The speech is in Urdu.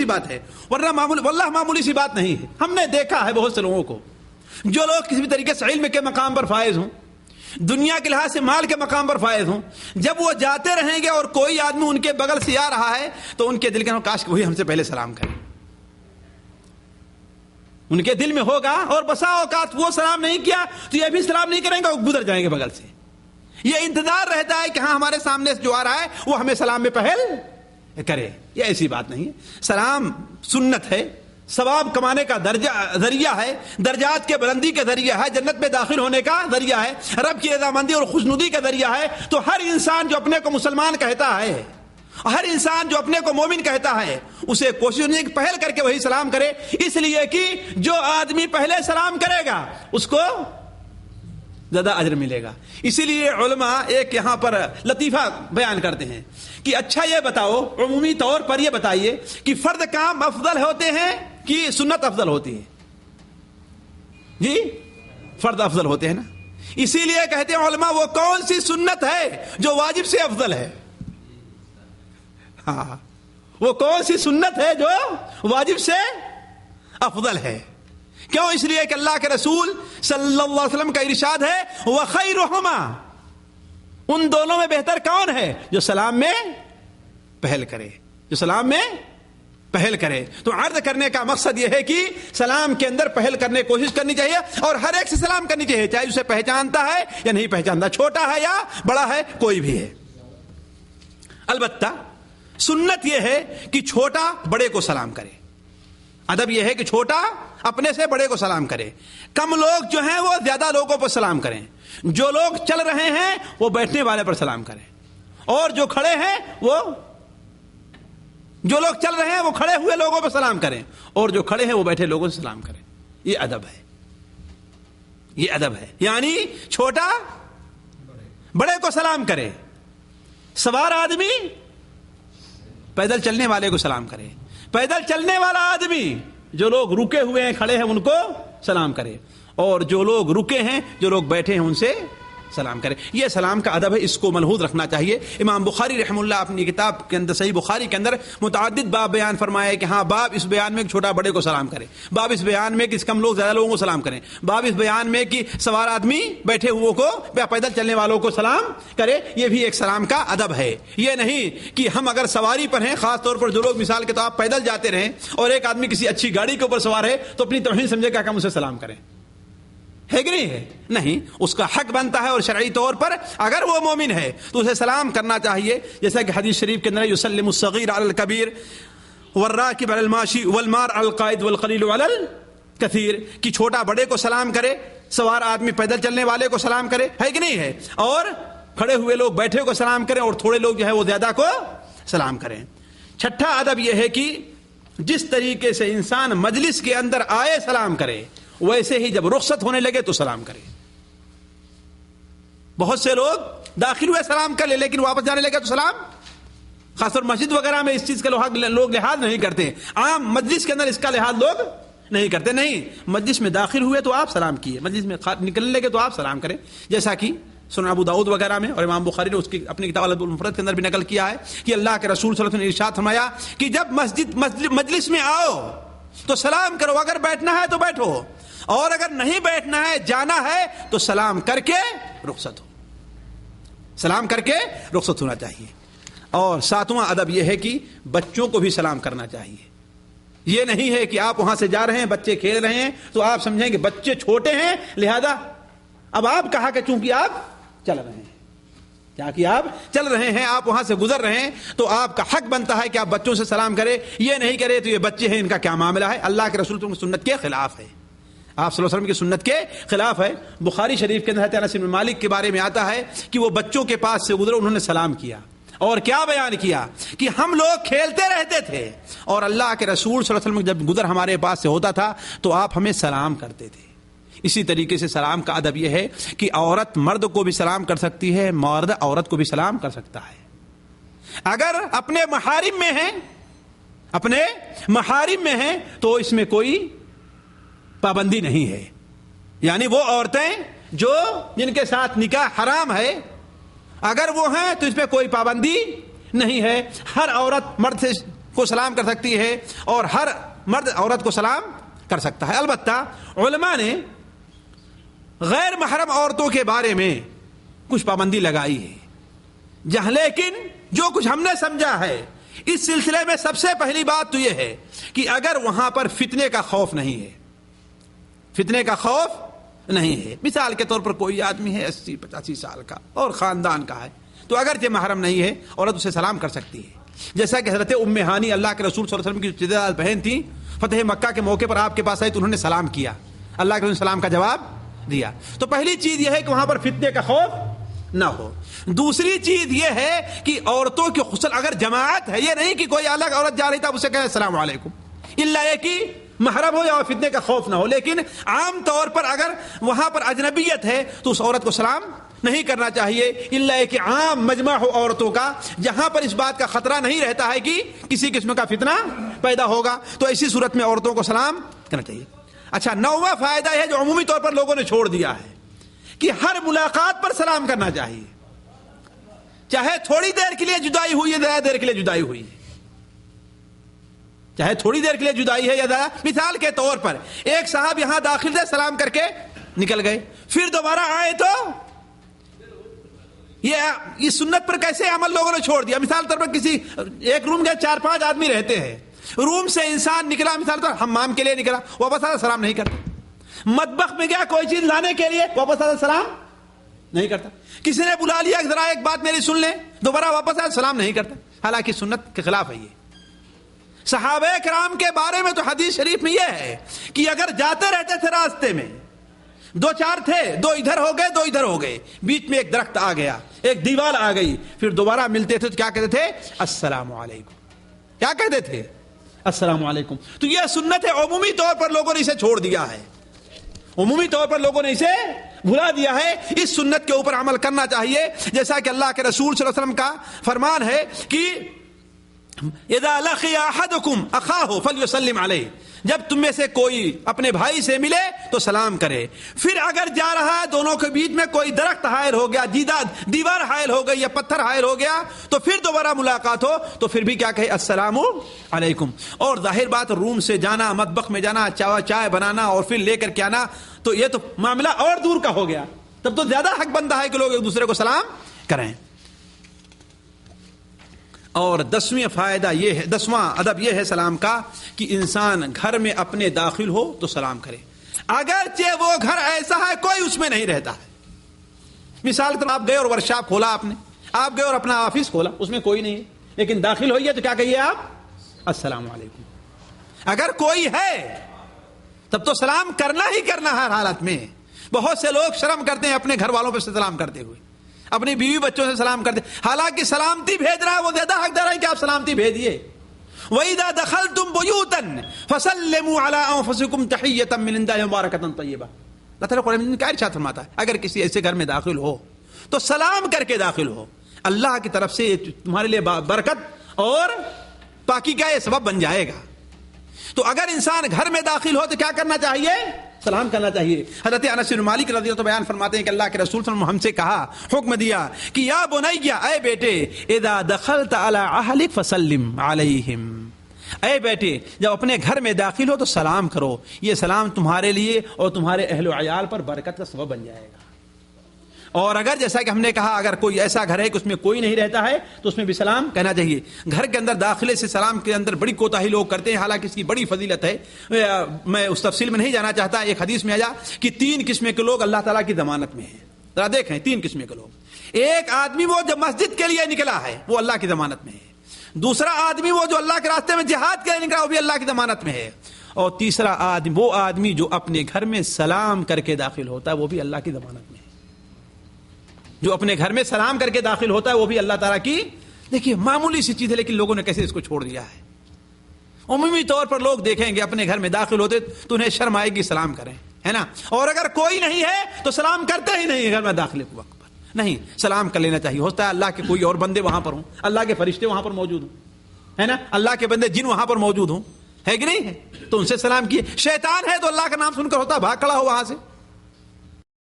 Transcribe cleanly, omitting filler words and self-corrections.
بات ہے، ورنہ واللہ معمولی سی بات نہیں ہے. ہم نے دیکھا ہے بہت سے لوگوں کو جو لوگ کسی بھی طریقے سے علم کے مقام پر فائز ہوں، دنیا کے لحاظ سے مال کے مقام پر فائز ہوں، جب وہ جاتے رہیں گے اور کوئی آدمی ان کے بغل سے آ رہا ہے تو ان کے دل کے کاش کہ وہی ہم سے پہلے سلام کرے. ان کے دل میں ہوگا، اور بسا اوقات وہ سلام نہیں کیا تو یہ بھی سلام نہیں کریں گے، وہ گزر جائیں گے بغل سے. یہ انتظار رہتا ہے کہ ہاں ہمارے سامنے جو آ رہا ہے وہ ہمیں سلام میں پہل کرے. یہ ایسی بات نہیں ہے. سلام سنت ہے، ثواب کمانے کا ذریعہ ہے، درجات کے بلندی کا ذریعہ ہے، جنت میں داخل ہونے کا ذریعہ ہے، رب کی رضامندی اور خوشنودی کا ذریعہ ہے. تو ہر انسان جو اپنے کو مسلمان کہتا ہے، ہر انسان جو اپنے کو مومن کہتا ہے، اسے کوشش کرنی کہ پہل کر کے وہی سلام کرے، اس لیے کہ جو آدمی پہلے سلام کرے گا اس کو زیادہ اجر ملے گا. اسی لیے علماء ایک یہاں پر لطیفہ بیان کرتے ہیں کہ اچھا یہ بتاؤ، عمومی طور پر یہ بتائیے کہ فرد کام افضل ہوتے ہیں کہ سنت افضل ہوتی ہے؟ جی فرد افضل ہوتے ہیں نا. اسی لیے کہتے ہیں علماء وہ کون سی سنت ہے جو واجب سے افضل ہے. ہاں وہ کون سی سنت ہے جو واجب سے افضل ہے؟ کیوں؟ اس لیے کہ اللہ کے رسول صلی اللہ علیہ وسلم کا ارشاد ہے وَخَيْرُهُمَا، ان دونوں میں بہتر کون ہے؟ جو سلام میں پہل کرے، جو سلام میں پہل کرے. تو عرض کرنے کا مقصد یہ ہے کہ سلام کے اندر پہل کرنے کی کوشش کرنی چاہیے، اور ہر ایک سے سلام کرنی چاہیے، چاہے اسے پہچانتا ہے یا نہیں پہچانتا، چھوٹا ہے یا بڑا ہے، کوئی بھی ہے. البتہ سنت یہ ہے کہ چھوٹا بڑے کو سلام کرے. ادب یہ ہے کہ چھوٹا اپنے سے بڑے کو سلام کرے. کم لوگ جو ہیں وہ زیادہ لوگوں پر سلام کریں. جو لوگ چل رہے ہیں وہ بیٹھنے والے پر سلام کریں، اور جو کھڑے ہیں جو لوگ چل رہے ہیں وہ کھڑے ہوئے لوگوں پر سلام کریں، اور جو کھڑے ہیں وہ بیٹھے لوگوں سے سلام کریں. یہ ادب ہے، یہ ادب ہے. یعنی چھوٹا بڑے کو سلام کرے، سوار آدمی پیدل چلنے والے کو سلام کرے، پیدل چلنے والا آدمی جو لوگ رکے ہوئے ہیں کھڑے ہیں ان کو سلام کرے، اور جو لوگ رکے ہیں جو لوگ بیٹھے ہیں ان سے سلام کرے. یہ سلام کا ادب ہے، اس کو ملحوظ رکھنا چاہیے. امام بخاری رحمہ اللہ اپنی کتاب کے اندر صحیح بخاری کے اندر متعدد باب بیان فرمایا کہ ہاں باب اس بیان میں چھوٹا بڑے کو سلام کرے، باب اس بیان میں کہ کم لوگ زیادہ لوگوں کو سلام کریں، باب اس بیان میں کہ سوار آدمی بیٹھے ہوئے کو یا پیدل چلنے والوں کو سلام کرے. یہ بھی ایک سلام کا ادب ہے. یہ نہیں کہ ہم اگر سواری پر ہیں، خاص طور پر جو لوگ مثال کے طور پر پیدل جاتے رہیں اور ایک آدمی کسی اچھی گاڑی کے اوپر سوار ہے تو اپنی توہین سمجھے کہ ہم اسے سلام کریں، ہے کہ نہیں ہے؟ نہیں، اس کا حق بنتا ہے، اور شرعی طور پر اگر وہ مومن ہے تو اسے سلام کرنا چاہیے. جیسا کہ حدیث شریف کے اندر یسلم الصغیر علی الکبیر والراکب علی الماشی والمار علی القائد والقلیل علی الکثیر، کہ چھوٹا بڑے کو سلام کرے، سوار آدمی پیدل چلنے والے کو سلام کرے، ہے کہ نہیں ہے؟ اور کھڑے ہوئے لوگ بیٹھے کو سلام کریں، اور تھوڑے لوگ جو ہے وہ زیادہ کو سلام کریں. چھٹا ادب یہ ہے کہ جس طریقے سے انسان مجلس کے اندر آئے سلام کرے، ویسے ہی جب رخصت ہونے لگے تو سلام کرے. بہت سے لوگ داخل ہوئے سلام کر لے، لیکن واپس جانے لگے تو سلام، خاص طور مسجد وغیرہ میں اس چیز کا لوگ لحاظ نہیں کرتے. عام مجلس کے اندر اس کا لحاظ لوگ نہیں کرتے. نہیں، مجلس میں داخل ہوئے تو آپ سلام کیے، مجلس میں نکلنے لگے تو آپ سلام کریں. جیسا کہ سنن ابو داؤد وغیرہ میں اور امام بخاری نے اس کی اپنی کتاب الادب المفرد کے اندر بھی نقل کیا ہے کہ اللہ کے رسول صلی اللہ علیہ وسلم نے ارشاد فرمایا کہ جب مجلس میں آؤ تو سلام کرو. اگر بیٹھنا ہے تو بیٹھو، اور اگر نہیں بیٹھنا ہے، جانا ہے تو سلام کر کے رخصت ہو، سلام کر کے رخصت ہونا چاہیے. اور ساتواں ادب یہ ہے کہ بچوں کو بھی سلام کرنا چاہیے. یہ نہیں ہے کہ آپ وہاں سے جا رہے ہیں، بچے کھیل رہے ہیں تو آپ سمجھیں کہ بچے چھوٹے ہیں لہذا اب آپ کہا کہ چونکہ آپ چل رہے ہیں، کیا کہ آپ چل رہے ہیں، آپ وہاں سے گزر رہے ہیں تو آپ کا حق بنتا ہے کہ آپ بچوں سے سلام کریں. یہ نہیں کرے تو یہ بچے ہیں، ان کا کیا معاملہ ہے؟ اللہ کے رسول کی سنت کے خلاف ہے، آپ صلی اللہ علیہ وسلم کی سنت کے خلاف ہے. بخاری شریف کے اندر انس بن مالک کے بارے میں آتا ہے کہ وہ بچوں کے پاس سے گزرے، انہوں نے سلام کیا اور کیا بیان کیا کہ ہم لوگ کھیلتے رہتے تھے اور اللہ کے رسول صلی اللہ علیہ وسلم جب گزر ہمارے پاس سے ہوتا تھا تو آپ ہمیں سلام کرتے تھے. اسی طریقے سے سلام کا ادب یہ ہے کہ عورت مرد کو بھی سلام کر سکتی ہے، مرد عورت کو بھی سلام کر سکتا ہے. اگر اپنے محارم میں ہیں تو اس میں کوئی پابندی نہیں ہے. یعنی وہ عورتیں جو جن کے ساتھ نکاح حرام ہے اگر وہ ہیں تو اس میں کوئی پابندی نہیں ہے. ہر عورت مرد سے کو سلام کر سکتی ہے اور ہر مرد عورت کو سلام کر سکتا ہے. البتہ علماء نے غیر محرم عورتوں کے بارے میں کچھ پابندی لگائی ہے, جہاں لیکن جو کچھ ہم نے سمجھا ہے اس سلسلے میں سب سے پہلی بات تو یہ ہے کہ اگر وہاں پر فتنے کا خوف نہیں ہے, فتنے کا خوف نہیں ہے, مثال کے طور پر کوئی آدمی ہے 80-85 سال کا اور خاندان کا ہے, تو اگرچہ محرم نہیں ہے عورت اسے سلام کر سکتی ہے. جیسا کہ حضرت ام ہانی اللہ کے رسول صلی اللہ علیہ وسلم کی جدہ بہن تھی, فتح مکہ کے موقع پر آپ کے پاس آئی تو انہوں نے سلام کیا, اللہ کے رسول سلام کا جواب دیا. تو پہلی چیز یہ ہے کہ وہاں پر فتنے کا خوف نہ ہو. دوسری چیز یہ ہے کہ عورتوں کی خصوصاً اگر جماعت ہے, یہ نہیں کہ کوئی الگ عورت جا رہی تھا اسے کہے السلام علیکم, الا یہ کہ محرم ہو یا فتنے کا خوف نہ ہو. لیکن عام طور پر اگر وہاں پر اجنبیت ہے تو اس عورت کو سلام نہیں کرنا چاہیے, الا یہ کہ عام مجمع ہو عورتوں کا جہاں پر اس بات کا خطرہ نہیں رہتا ہے کہ کسی قسم کا فتنہ پیدا ہوگا, تو ایسی صورت میں عورتوں کو سلام کرنا چاہیے. اچھا, نوواں فائدہ ہے جو عمومی طور پر لوگوں نے چھوڑ دیا ہے کہ ہر ملاقات پر سلام کرنا چاہیے, چاہے تھوڑی دیر کے لیے جدائی ہوئی ہے, زیادہ دیر کے لیے جدائی ہوئی ہے, چاہے تھوڑی دیر کے لیے جدائی ہے یا زیادہ. مثال کے طور پر ایک صاحب یہاں داخل تھے, سلام کر کے نکل گئے, پھر دوبارہ آئے تو یہ سنت پر کیسے عمل لوگوں نے چھوڑ دیا. مثال طور پر کسی ایک روم کے 4-5 آدمی رہتے ہیں, روم سے انسان نکلا, مثال طور حمام کے لیے نکلا, واپس آتا سلام نہیں کرتا. مطبخ میں گیا کوئی چیز لانے کے لیے, واپس آتا سلام نہیں کرتا. کسی نے بلا لیا ذرا ایک بات میری سن لیں, دوبارہ واپس آتا سلام نہیں کرتا, حالانکہ سنت کے خلاف ہے. یہ صحابہ کرام کے بارے میں تو حدیث شریف میں یہ ہے کہ اگر جاتے رہتے تھے راستے میں, 2-4 تھے, 2 ادھر ہو گئے 2 ادھر ہو گئے, بیچ میں ایک درخت آ گیا, ایک دیوار آ گئی, پھر دوبارہ ملتے تھے تو کیا کہتے تھے السلام علیکم, کیا کہتے تھے السلام علیکم. تو یہ سنت ہے, عمومی طور پر لوگوں نے اسے چھوڑ دیا ہے, عمومی طور پر لوگوں نے اسے بھلا دیا ہے. اس سنت کے اوپر عمل کرنا چاہیے, جیسا کہ اللہ کے رسول صلی اللہ علیہ وسلم کا فرمان ہے کہ اذا لقي احدكم اخاه فليسلم عليه, جب تم میں سے کوئی اپنے بھائی سے ملے تو سلام کرے. پھر اگر جا رہا ہے دونوں کے بیچ میں کوئی درخت حائل ہو گیا, دیوار حائل ہو گئی یا پتھر حائل ہو گیا, تو پھر دوبارہ ملاقات ہو تو پھر بھی کیا کہے السلام علیکم. اور ظاہر بات, روم سے جانا, مطبخ میں جانا, چائے بنانا اور پھر لے کر کے آنا, تو یہ تو معاملہ اور دور کا ہو گیا. تب تو زیادہ حق بنتا ہے کہ لوگ ایک دوسرے کو سلام کریں. اور 10واں فائدہ یہ ہے, 10واں ادب یہ ہے سلام کا کہ انسان گھر میں اپنے داخل ہو تو سلام کرے, اگرچہ وہ گھر ایسا ہے کوئی اس میں نہیں رہتا ہے. مثال تو آپ گئے اور ورکشاپ کھولا, آپ گئے اور اپنا آفس کھولا, اس میں کوئی نہیں ہے, لیکن داخل ہوئیے تو کیا کہیے آپ السلام علیکم. اگر کوئی ہے تب تو سلام کرنا ہی کرنا ہر حالت میں. بہت سے لوگ شرم کرتے ہیں اپنے گھر والوں پہ سلام کرتے ہوئے, اپنی بیوی بچوں سے سلام کرتے, حالانکہ سلامتی بھیج رہا ہے وہ زیادہ حقدار ہے کہ آپ سلامتی بھیجیے. وَإِذَا دَخَلْتُمْ بُيُوتًا فَسَلِّمُوا عَلَىٰ أَنفُسِكُمْ تَحِيَّةً مِّنْ عِندِ اللَّهِ مُبَارَكَةً طَيِّبَةً. اللہ تعالیٰ قرآن میں کیا ارشاد فرماتا ہے, اگر کسی ایسے گھر میں داخل ہو تو سلام کر کے داخل ہو, اللہ کی طرف سے تمہارے لیے برکت اور پاکی کا یہ سبب بن جائے گا. تو اگر انسان گھر میں داخل ہو تو کیا کرنا چاہیے, سلام کرنا چاہیے. حضرت انس بن مالک رضی اللہ عنہ بیان فرماتے ہیں کہ اللہ کے رسول صلی اللہ علیہ وسلم ہم سے کہا, حکم دیا کہ یا بنی, اے بیٹے, اذا دخلت علی اہلک فسلم علیہم, اے بیٹے جب اپنے گھر میں داخل ہو تو سلام کرو, یہ سلام تمہارے لیے اور تمہارے اہل و عیال پر برکت کا سبب بن جائے گا. اور اگر جیسا کہ ہم نے کہا اگر کوئی ایسا گھر ہے کہ اس میں کوئی نہیں رہتا ہے تو اس میں بھی سلام کہنا چاہیے. گھر کے اندر داخلے سے سلام کے اندر بڑی کوتاہی لوگ کرتے ہیں, حالانکہ اس کی بڑی فضیلت ہے. میں اس تفصیل میں نہیں جانا چاہتا. ایک حدیث میں آیا کہ 3 قسم کے لوگ اللہ تعالیٰ کی ضمانت میں ہیں. ذرا دیکھیں 3 قسم کے لوگ. ایک آدمی وہ جو مسجد کے لیے نکلا ہے وہ اللہ کی ضمانت میں ہے. دوسرا آدمی وہ جو اللہ کے راستے میں جہاد کے لیے نکلا وہ بھی اللہ کی ضمانت میں ہے. اور تیسرا آدمی وہ آدمی جو اپنے گھر میں سلام کر کے داخل ہوتا ہے وہ بھی اللہ کی ضمانت میں ہے. جو اپنے گھر میں سلام کر کے داخل ہوتا ہے وہ بھی اللہ تعالیٰ کی. دیکھیے معمولی سی چیز ہے لیکن لوگوں نے کیسے اس کو چھوڑ دیا ہے. عمومی طور پر لوگ دیکھیں گے اپنے گھر میں داخل ہوتے تو انہیں شرم آئے گی سلام کریں, ہے نا. اور اگر کوئی نہیں ہے تو سلام کرتے ہی نہیں گھر میں داخلے کے وقت پر, نہیں سلام کر لینا چاہیے. ہوتا ہے اللہ کے کوئی اور بندے وہاں پر ہوں, اللہ کے فرشتے وہاں پر موجود ہوں, ہے نا, اللہ کے بندے جن وہاں پر موجود ہوں, ہے کہ نہیں ہے, تو ان سے سلام کیے. شیطان ہے تو اللہ کا نام سن کر ہوتا بھاگ کھڑا ہو وہاں سے,